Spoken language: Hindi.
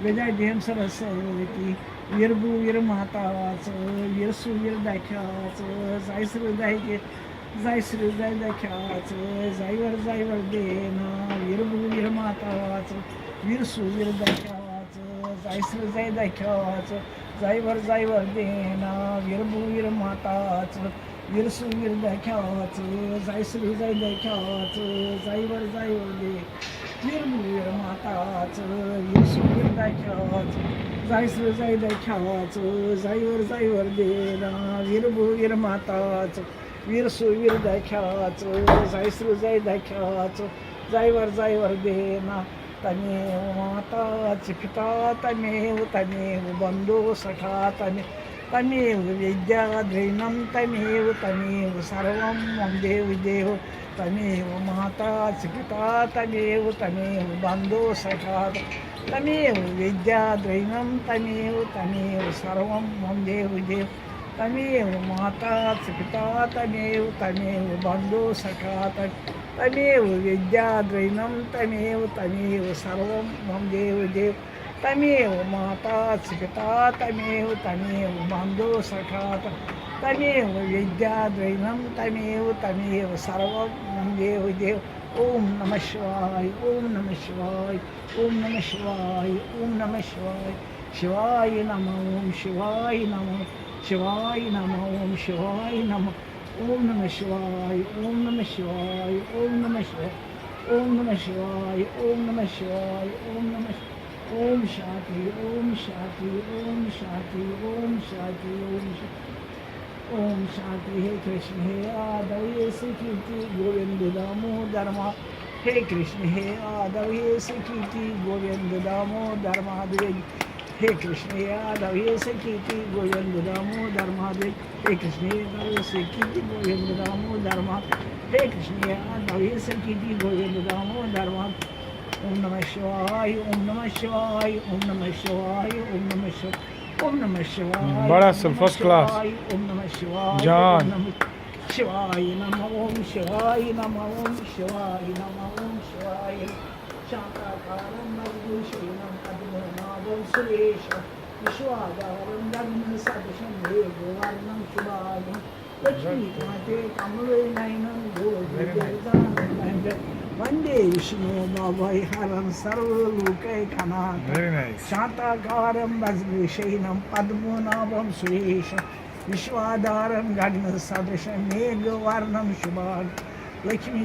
वेदाध्ययन सरस्वती वीरमातावाचं वीरसूवीर दाख्याचं जाय दाख्याचं जायवर देना वीरमातावाचं वीरसूवीर दाख्याचं जाय दाख्याचं जायवर देना वीरमाताचं वीरसूवीर दाख्याचं जाय दाख्याचं जायवर दे वीर माताचं वीरसूवीर दाख्याचं जाय दाख्याचं जायवर देना वीर माताचं वीरसूवीर दाख्याचं जाय दाख्याचं जायवर देना तमेव माताच पिता तमेव बंधू सखा तमेव विद्याद्रैनं तमेव सर्वं मम देव तमेव माताच पिता तमेव बंधू सखा तमेव विद्याद्रैनं तमेव सर्वं मम देव तमेव माताच पिता तमेव बंधू सखा तमेव विद्याद्रैनं तमेव सर्वं मम देव तमेव माताच पिता तमेव बंधू सखा तमेव विद्याद्रैनं तमेव सर्वं मम देव ओम नमः शिवाय ओम नमः शिवाय ओम नमः शिवाय ओम नमः शिवाय शिवाय नमः ओम शिवाय नमः शिवाय नमः ओम शिवाय नमः ओम नमः शिवाय ओम नमः शिवाय ओम नमः शिवाय ओम नमः शिवाय ओम नमः शिवाय ओम नमः ओम शांति ओम शांति ओम शांति ओम शांति ओम शांति। हे कृष्ण हे आदव हे कीर्ति गोविंद दामोदर हे कृष्ण हे आदव हे कीर्ति गोविंद दामोदर महादेव हे कृष्ण हे आदव हे कीर्ति गोविंद दामोदर महादेव हे कृष्ण हे आदव हे कीर्ति गोविंद दामोदर हे कृष्ण हे आदव हे कीर्ति गोविंद दामोदर ओम नमः शिवाय ओम नमः शिवाय ओम नमः शिवाय ओम नमः शिवाय ओम नमः शिवाय बड़ा फर्स्ट क्लास ओम नमः शिवाय जान शिवाय नमः ओम शिवाय नमः ओम शिवाय नमः ओम शिवाय शांताकारं मधुशैनं पद्मनाभं सुरेशं विश्वाधारं जगन्सदृशं मेघवर्णं शुभांगं लक्ष्मीकान्ते कमलनयनं गोविन्दं वंदे विष्णु भवैहरं सर्वलोकैकनाथं वेरी नाइस शांताकारं भजनशयनं पद्मनाभं सुरेशं विश्वाधारं गगनसदृशं मेघवर्णं शुभांगं लक्ष्मी